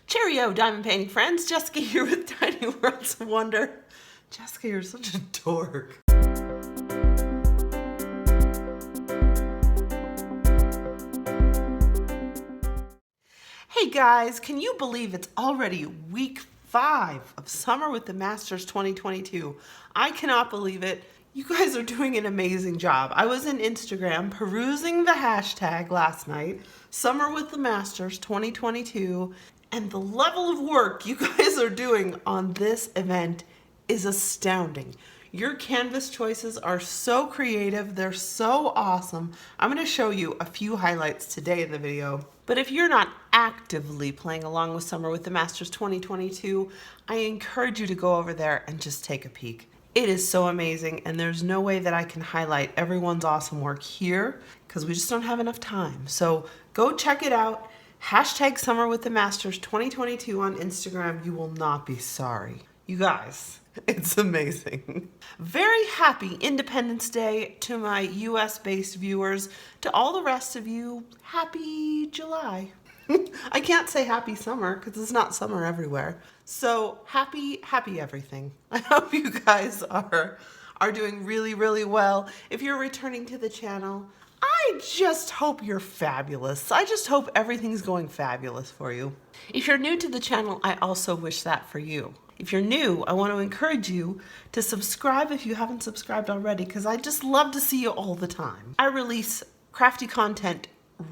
Cheerio, diamond painting friends. Jessica here with Tiny Worlds of Wonder. Jessica, you're such a dork. Hey guys, can you believe it's already week 5 of Summer with the Masters 2022? I cannot believe it. You guys are doing an amazing job. I was in Instagram perusing the hashtag last night, Summer with the Masters 2022, and the level of work you guys are doing on this event is astounding. Your canvas choices are so creative. They're so awesome. I'm going to show you a few highlights today in the video. But if you're not actively playing along with Summer with the Masters 2022, I encourage you to go over there and just take a peek. It is so amazing, and there's no way that I can highlight everyone's awesome work here because we just don't have enough time. So go check it out. Hashtag Summer with the Masters 2022 on Instagram. You will not be sorry. You guys, it's amazing. Very happy Independence Day to my US-based viewers. To all the rest of you, happy July. I can't say happy summer because it's not summer everywhere. So happy everything. I hope you guys are doing really, really well. If you're returning to the channel, I just hope you're fabulous. I just hope everything's going fabulous for you. If you're new to the channel, I also wish that for you. If you're new, I want to encourage you to subscribe if you haven't subscribed already, because I just love to see you all the time. I release crafty content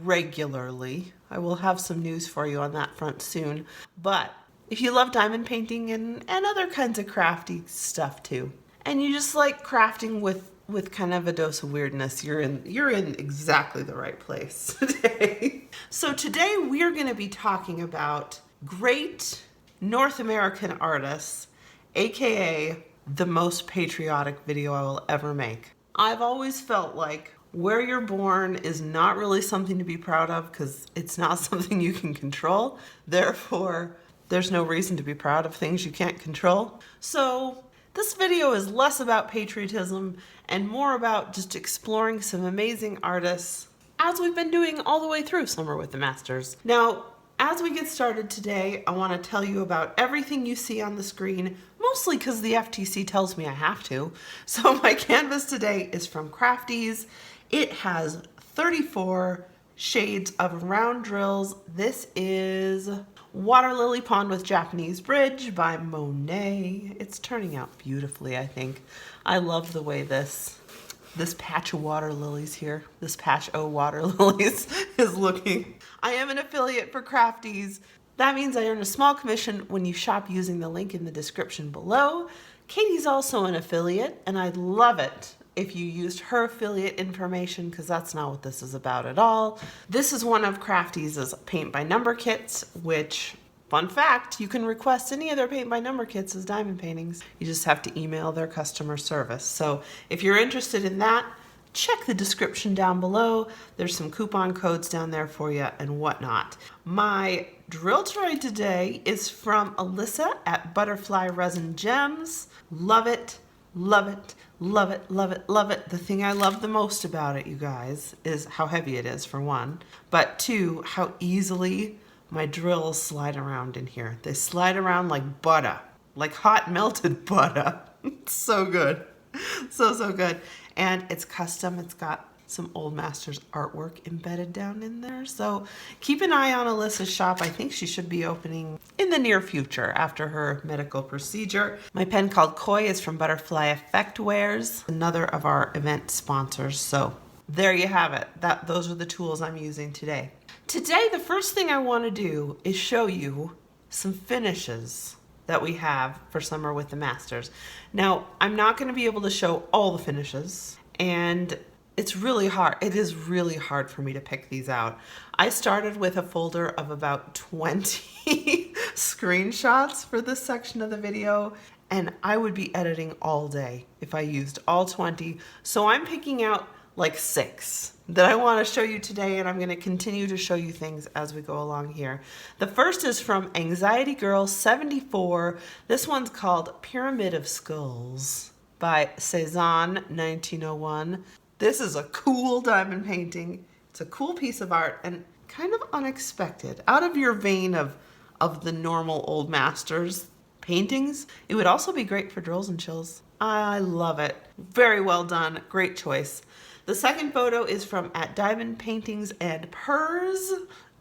regularly. I will have some news for you on that front soon. But if you love diamond painting and other kinds of crafty stuff too, and you just like crafting with kind of a dose of weirdness, you're in exactly the right place today. So today we're going to be talking about great North American artists, aka the most patriotic video I will ever make. I've always felt like where you're born is not really something to be proud of because it's not something you can control. Therefore, there's no reason to be proud of things you can't control. So this video is less about patriotism and more about just exploring some amazing artists as we've been doing all the way through Summer with the Masters. Now, as we get started today, I want to tell you about everything you see on the screen, mostly because the FTC tells me I have to. So my canvas today is from Crafties. It has 34 shades of round drills. This is Water Lily Pond with Japanese Bridge by Monet. It's turning out beautifully, I think. I love the way this patch of water lilies here, this patch of water lilies is looking. I am an affiliate for Crafties. That means I earn a small commission when you shop using the link in the description below. Katie's also an affiliate, and I'd love it if you used her affiliate information because that's not what this is about at all. This is one of Crafties' paint by number kits, which, fun fact, you can request any of their paint by number kits as diamond paintings. You just have to email their customer service. So if you're interested in that, check the description down below. There's some coupon codes down there for you and whatnot. My drill tray today is from Alyssa at Butterfly Resin Gems. Love it, love it, love it, love it, love it. The thing I love the most about it, you guys, is how heavy it is, for one, but two, how easily my drills slide around in here. They slide around like butter, like hot melted butter. It's so good. So good. And it's custom. It's got some old masters artwork embedded down in there. So keep an eye on Alyssa's shop. I think she should be opening in the near future after her medical procedure. My pen called Koi is from Butterfly Effect Wares, another of our event sponsors. So there you have it. Those are the tools I'm using today. Today, the first thing I want to do is show you some finishes that we have for Summer with the Masters. Now, I'm not going to be able to show all the finishes, and it's really hard. It is really hard for me to pick these out. I started with a folder of about 20 screenshots for this section of the video, and I would be editing all day if I used all 20. So I'm picking out like 6 that I want to show you today, and I'm going to continue to show you things as we go along here. The first is from Anxiety Girl 74. This one's called Pyramid of Skulls by Cezanne 1901. This is a cool diamond painting. It's a cool piece of art and kind of unexpected, out of your vein of of the normal Old Masters paintings. It would also be great for drills and chills. I love it. Very well done. Great choice. The second photo is from at Diamond Paintings and Purrs.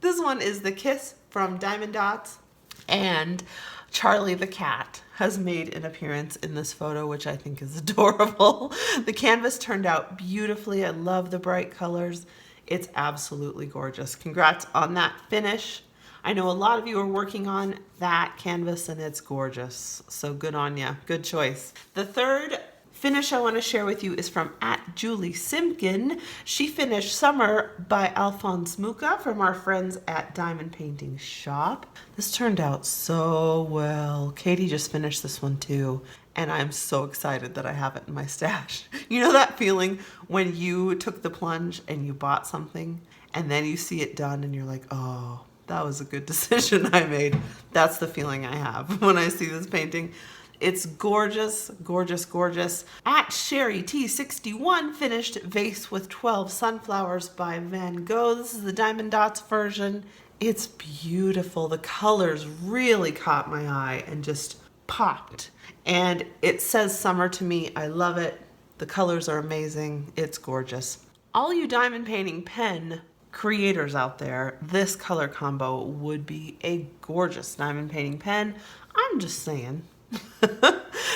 This one is the kiss from Diamond Dots, and Charlie the cat has made an appearance in this photo, which I think is adorable. The canvas turned out beautifully. I love the bright colors. It's absolutely gorgeous. Congrats on that finish. I know a lot of you are working on that canvas and it's gorgeous. So good on ya. Good choice. The third finish I want to share with you is from at Julie Simkin. She finished Summer by Alphonse Mucha from our friends at Diamond Painting Shop. This turned out so well. Katie just finished this one too, and I'm so excited that I have it in my stash. You know that feeling when you took the plunge and you bought something and then you see it done and you're like, oh, that was a good decision I made. That's the feeling I have when I see this painting. It's gorgeous, gorgeous, gorgeous. At Sherry T61 finished Vase with 12 Sunflowers by Van Gogh. This is the Diamond Dots version. It's beautiful. The colors really caught my eye and just popped. And it says summer to me. I love it. The colors are amazing. It's gorgeous. All you diamond painting pen creators out there, this color combo would be a gorgeous diamond painting pen. I'm just saying.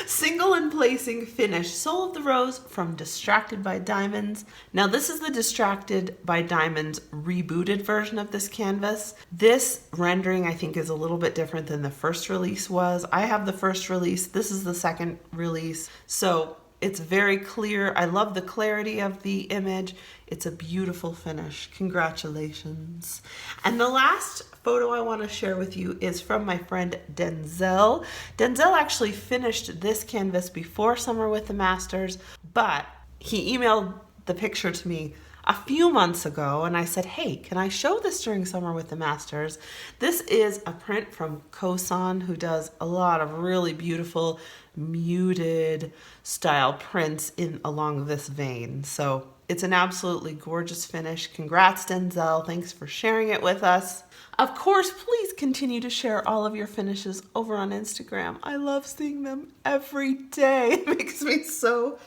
Single and placing finish Soul of the Rose from Distracted by Diamonds. Now this is the Distracted by Diamonds rebooted version of this canvas. This rendering I think is a little bit different than the first release was. I have the first release. This is the second release. So it's very clear. I love the clarity of the image. It's a beautiful finish. Congratulations. And the last photo I want to share with you is from my friend Denzel. Denzel actually finished this canvas before Summer with the Masters, but he emailed the picture to me a few months ago and I said, hey, can I show this during Summer with the Masters? This is a print from Cezanne, who does a lot of really beautiful muted style prints in along this vein. So it's an absolutely gorgeous finish. Congrats, Denzel. Thanks for sharing it with us. Of course, please continue to share all of your finishes over on Instagram. I love seeing them every day. It makes me so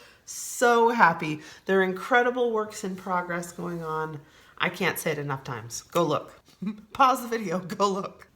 happy. There are incredible works in progress going on. I can't say it enough times. Go look. Pause the video. Go look.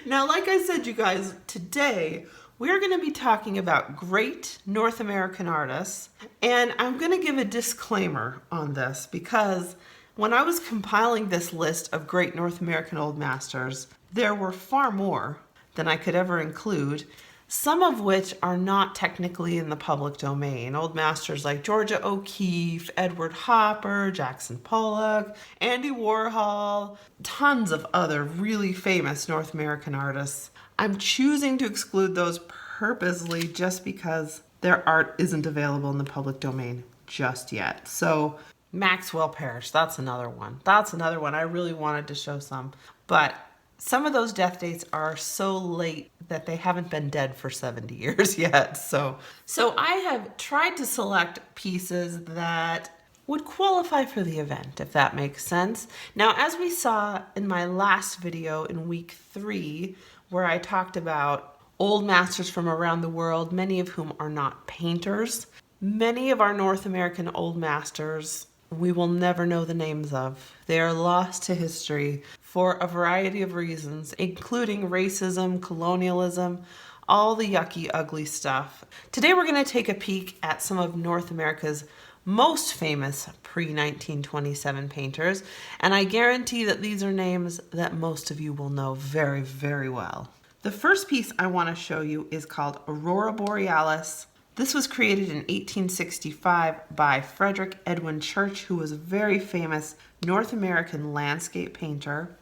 Now, like I said, you guys, today we're going to be talking about great North American artists, and I'm going to give a disclaimer on this because when I was compiling this list of great North American old masters, there were far more than I could ever include, some of which are not technically in the public domain. Old masters like Georgia O'Keeffe, Edward Hopper, Jackson Pollock, Andy Warhol, tons of other really famous North American artists. I'm choosing to exclude those purposely just because their art isn't available in the public domain just yet. So Maxwell Parrish, that's another one. I really wanted to show some, but some of those death dates are so late that they haven't been dead for 70 years yet. So I have tried to select pieces that would qualify for the event, if that makes sense. Now, as we saw in my last video in week 3, where I talked about old masters from around the world, many of whom are not painters, many of our North American old masters we will never know the names of. They are lost to history for a variety of reasons, including racism, colonialism, all the yucky, ugly stuff. Today we're going to take a peek at some of North America's most famous pre-1927 painters, and I guarantee that these are names that most of you will know very, very well. The first piece I want to show you is called Aurora Borealis. This was created in 1865 by Frederick Edwin Church, who was a very famous North American landscape painter.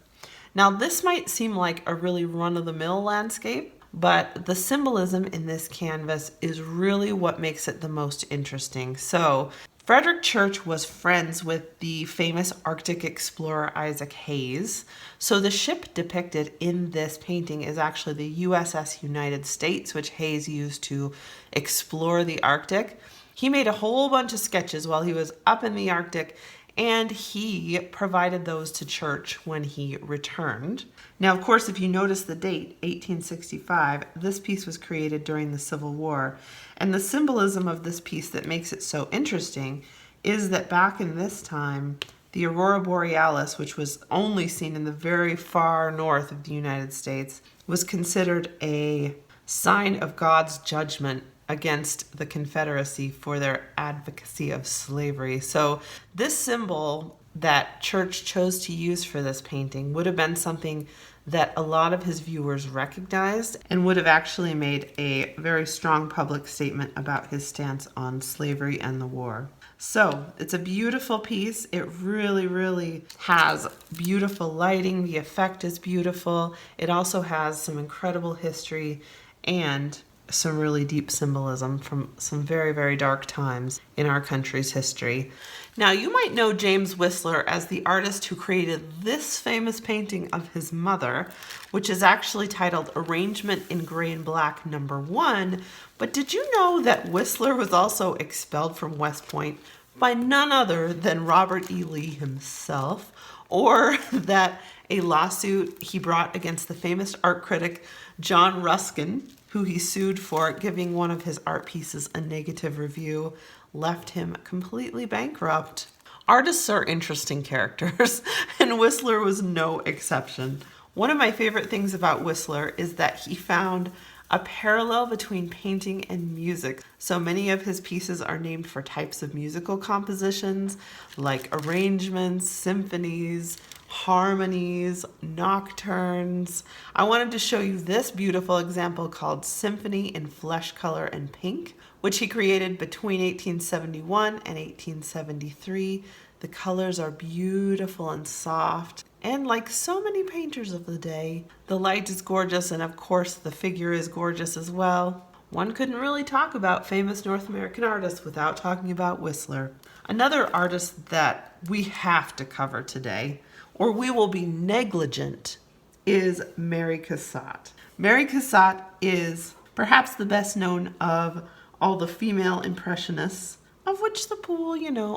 Now, this might seem like a really run-of-the-mill landscape, but the symbolism in this canvas is really what makes it the most interesting. So, Frederick Church was friends with the famous Arctic explorer Isaac Hayes. So the ship depicted in this painting is actually the USS United States, which Hayes used to explore the Arctic. He made a whole bunch of sketches while he was up in the Arctic, and he provided those to church when he returned. Now, of course, if you notice the date, 1865, this piece was created during the Civil War. And the symbolism of this piece that makes it so interesting is that back in this time, the aurora borealis, which was only seen in the very far north of the United States, was considered a sign of God's judgment against the Confederacy for their advocacy of slavery. So this symbol that Church chose to use for this painting would have been something that a lot of his viewers recognized and would have actually made a very strong public statement about his stance on slavery and the war. So it's a beautiful piece. It really, really has beautiful lighting. The effect is beautiful. It also has some incredible history and some really deep symbolism from some very, very dark times in our country's history. Now, you might know James Whistler as the artist who created this famous painting of his mother, which is actually titled Arrangement in Gray and Black No. 1. But did you know that Whistler was also expelled from West Point by none other than Robert E. Lee himself, or that a lawsuit he brought against the famous art critic John Ruskin, who he sued for giving one of his art pieces a negative review, left him completely bankrupt. Artists are interesting characters, and Whistler was no exception. One of my favorite things about Whistler is that he found a parallel between painting and music. So many of his pieces are named for types of musical compositions, like arrangements, symphonies, harmonies, nocturnes. I wanted to show you this beautiful example called Symphony in Flesh Color and Pink, which he created between 1871 and 1873. The colors are beautiful and soft, and like so many painters of the day, the light is gorgeous, and of course the figure is gorgeous as well. One couldn't really talk about famous North American artists without talking about Whistler. Another artist that we have to cover today, or we will be negligent, is Mary Cassatt. Mary Cassatt is perhaps the best known of all the female impressionists, of which the pool,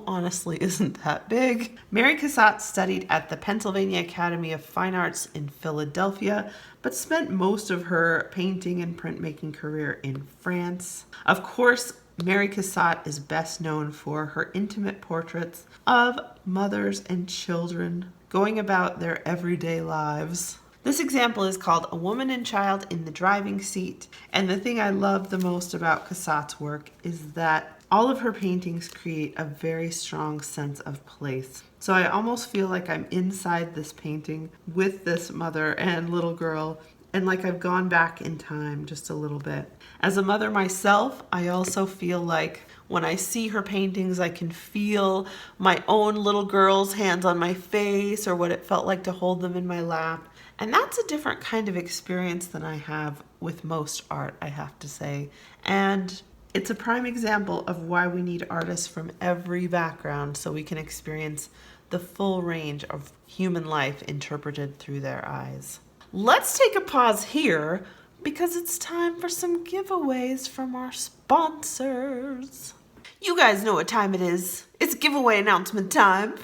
honestly isn't that big. Mary Cassatt studied at the Pennsylvania Academy of Fine Arts in Philadelphia, but spent most of her painting and printmaking career in France. Of course, Mary Cassatt is best known for her intimate portraits of mothers and children going about their everyday lives. This example is called A Woman and Child in the Driving Seat, and the thing I love the most about Cassatt's work is that all of her paintings create a very strong sense of place. So I almost feel like I'm inside this painting with this mother and little girl, and like I've gone back in time just a little bit. As a mother myself, I also feel like when I see her paintings, I can feel my own little girl's hands on my face, or what it felt like to hold them in my lap. And that's a different kind of experience than I have with most art, I have to say. And it's a prime example of why we need artists from every background so we can experience the full range of human life interpreted through their eyes. Let's take a pause here because it's time for some giveaways from our sponsors. You guys know what time it is. It's giveaway announcement time.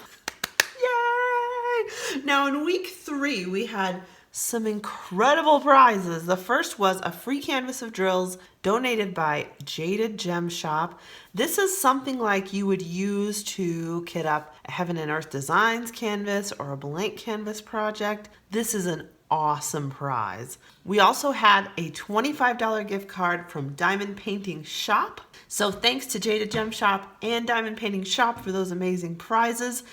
Yay! Now in week 3, we had some incredible prizes. The first was a free canvas of drills donated by Jaded Gem Shop. This is something like you would use to kit up a Heaven and Earth Designs canvas or a blank canvas project. This is an awesome prize. We also had a $25 gift card from Diamond Painting Shop. So thanks to Jaded Gem Shop and Diamond Painting Shop for those amazing prizes.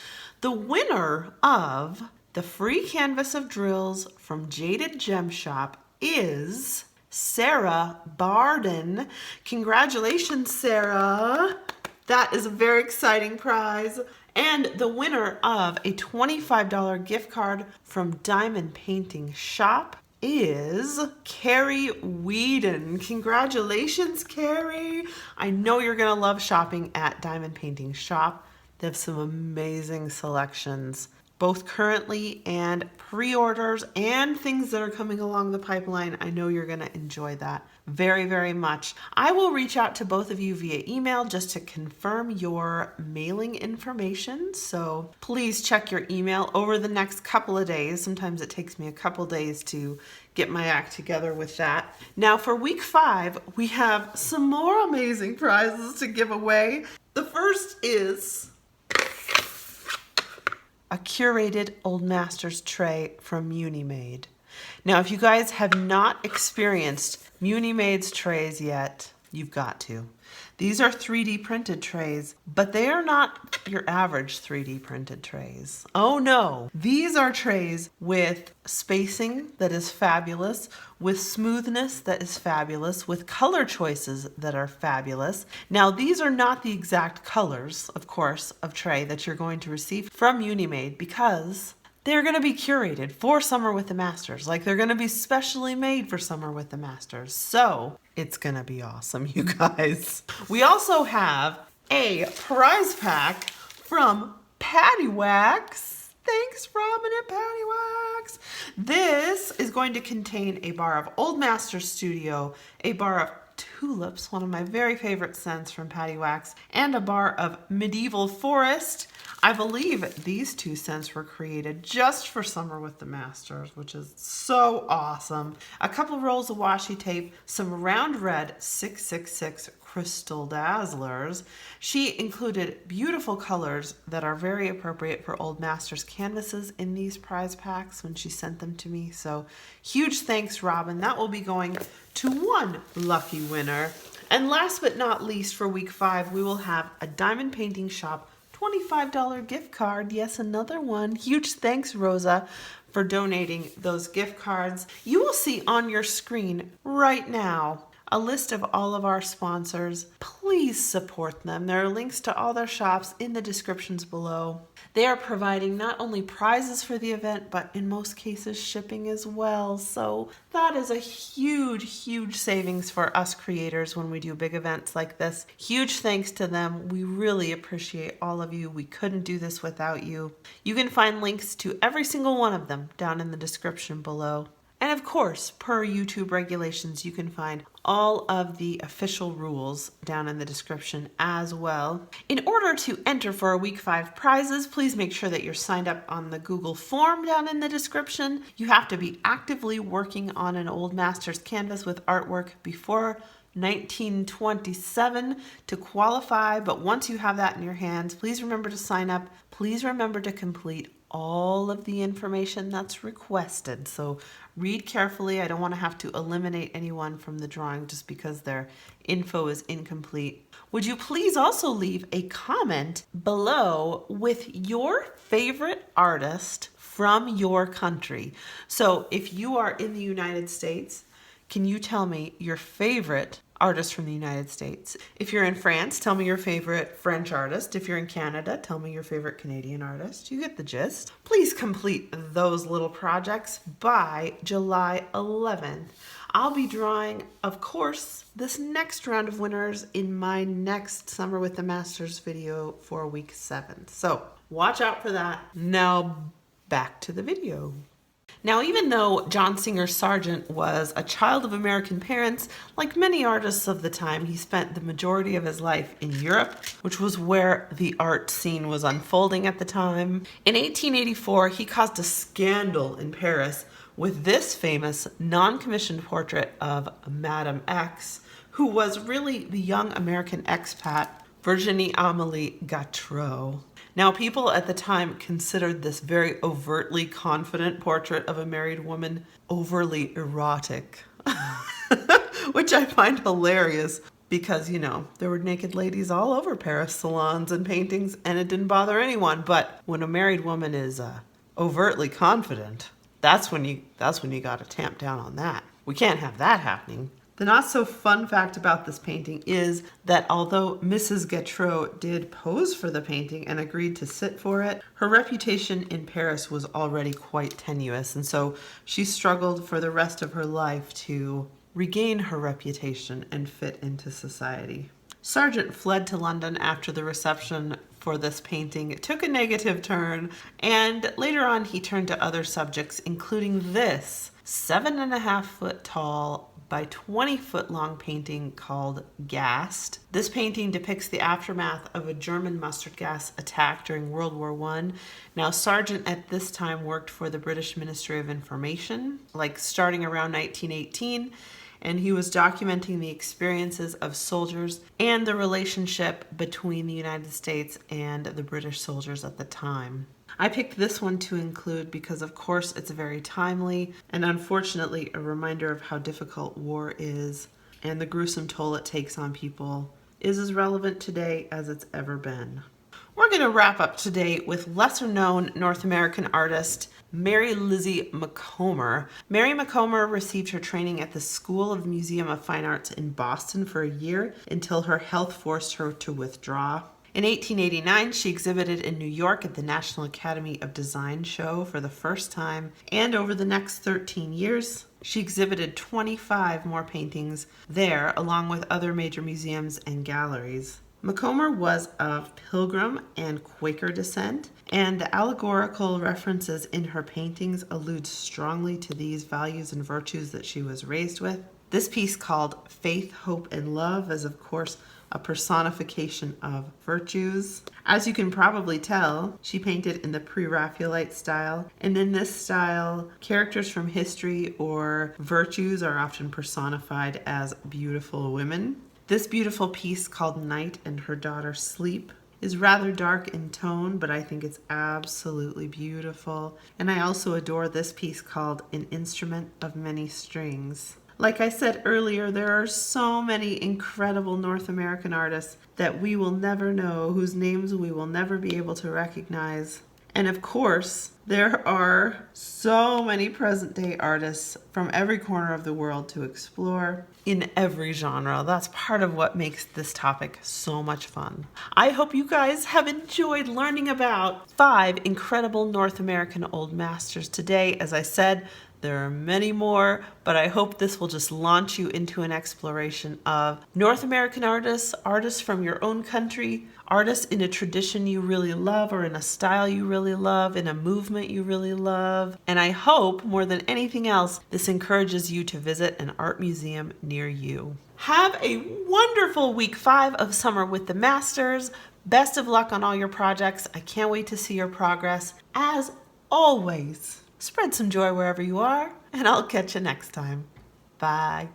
The winner of the free canvas of drills from Jaded Gem Shop is Sarah Barden. Congratulations, Sarah. That is a very exciting prize. And the winner of a $25 gift card from Diamond Painting Shop is Carrie Whedon. Congratulations, Carrie. I know you're going to love shopping at Diamond Painting Shop. They have some amazing selections. both currently and pre-orders and things that are coming along the pipeline. I know you're going to enjoy that very, very much. I will reach out to both of you via email just to confirm your mailing information. So please check your email over the next couple of days. Sometimes it takes me a couple days to get my act together with that. Now for week 5, we have some more amazing prizes to give away. The first is a curated Old Masters tray from Munimade. Now, if you guys have not experienced Munimade's trays yet, you've got to. These are 3D printed trays, but they are not your average 3D printed trays. Oh no, these are trays with spacing that is fabulous, with smoothness that is fabulous, with color choices that are fabulous. Now, these are not the exact colors, of course, of tray that you're going to receive from Munimade because they're going to be curated for Summer with the Masters. Like, they're going to be specially made for Summer with the Masters. So it's going to be awesome, you guys. We also have a prize pack from PaddyWaxx. Thanks, Robin at PaddyWaxx. This is going to contain a bar of Old Masters Studio, a bar of Tulips, one of my very favorite scents from PaddyWaxx, and a bar of Medieval Forest. I believe these 2 scents were created just for Summer with the Masters, which is so awesome. A couple rolls of washi tape, some round red 666 crystal dazzlers. She included beautiful colors that are very appropriate for Old Masters canvases in these prize packs when she sent them to me. So huge thanks, Robin. That will be going to one lucky winner. And last but not least, for week 5, we will have a Diamond Painting Shop $25 gift card. Yes, another one. Huge thanks, Rosa, for donating those gift cards. You will see on your screen right now a list of all of our sponsors. Please support them. There are links to all their shops in the descriptions below. They are providing not only prizes for the event, but in most cases shipping as well. So that is a huge, huge savings for us creators when we do big events like this. Huge thanks to them. We really appreciate all of you. We couldn't do this without you. You can find links to every single one of them down in the description below. And of course, per YouTube regulations, you can find all of the official rules down in the description as well. In order to enter for our week 5 prizes, please make sure that you're signed up on the Google form down in the description. You have to be actively working on an Old Masters canvas with artwork before 1927 to qualify, but once you have that in your hands, please remember to sign up. Please remember to complete all of the information that's requested. So read carefully. I don't want to have to eliminate anyone from the drawing just because their info is incomplete. Would you please also leave a comment below with your favorite artist from your country? So if you are in the United States, can you tell me your favorite artist from the United States? If you're in France, tell me your favorite French artist. If you're in Canada, tell me your favorite Canadian artist. You get the gist. Please complete those little projects by July 11th. I'll be drawing, of course, this next round of winners in my next Summer with the Masters video for week 7. So watch out for that. Now back to the video. Now, even though John Singer Sargent was a child of American parents, like many artists of the time, he spent the majority of his life in Europe, which was where the art scene was unfolding at the time. In 1884, he caused a scandal in Paris with this famous non-commissioned portrait of Madame X, who was really the young American expat Virginie Amélie Gautreau. Now, people at the time considered this very overtly confident portrait of a married woman overly erotic, which I find hilarious because, you know, there were naked ladies all over Paris salons and paintings, and it didn't bother anyone. But when a married woman is overtly confident, that's when you got to tamp down on that. We can't have that happening. The not so fun fact about this painting is that although Mrs. Gautreau did pose for the painting and agreed to sit for it, her reputation in Paris was already quite tenuous, and so she struggled for the rest of her life to regain her reputation and fit into society. Sargent fled to London after the reception for this painting. It took a negative turn, and later on he turned to other subjects, including this 7.5-foot tall by 20-foot long painting called Gassed. This painting depicts the aftermath of a German mustard gas attack during World War I. Now, Sargent at this time worked for the British Ministry of Information, like starting around 1918, and he was documenting the experiences of soldiers and the relationship between the United States and the British soldiers at the time. I picked this one to include because, of course, it's very timely and unfortunately a reminder of how difficult war is, and the gruesome toll it takes on people is as relevant today as it's ever been. We're going to wrap up today with lesser-known North American artist Mary Lizzie Macomber. Mary Macomber received her training at the School of Museum of Fine Arts in Boston for a year until her health forced her to withdraw. In 1889, she exhibited in New York at the National Academy of Design show for the first time, and over the next 13 years, she exhibited 25 more paintings there, along with other major museums and galleries. Macomber was of Pilgrim and Quaker descent, and the allegorical references in her paintings allude strongly to these values and virtues that she was raised with. This piece, called Faith, Hope, and Love, is of course a personification of virtues. As you can probably tell, she painted in the pre-Raphaelite style, and in this style, characters from history or virtues are often personified as beautiful women. This beautiful piece, called Night and Her Daughter Sleep, is rather dark in tone, but I think it's absolutely beautiful. And I also adore this piece called An Instrument of Many Strings. Like I said earlier, there are so many incredible North American artists that we will never know, whose names we will never be able to recognize. And of course, there are so many present-day artists from every corner of the world to explore in every genre. That's part of what makes this topic so much fun. I hope you guys have enjoyed learning about 5 incredible North American old masters today. As I said, there are many more, but I hope this will just launch you into an exploration of North American artists, artists from your own country, artists in a tradition you really love or in a style you really love, in a movement you really love. And I hope, more than anything else, this encourages you to visit an art museum near you. Have a wonderful week 5 of summer with the Masters. Best of luck on all your projects. I can't wait to see your progress. As always, spread some joy wherever you are, and I'll catch you next time. Bye.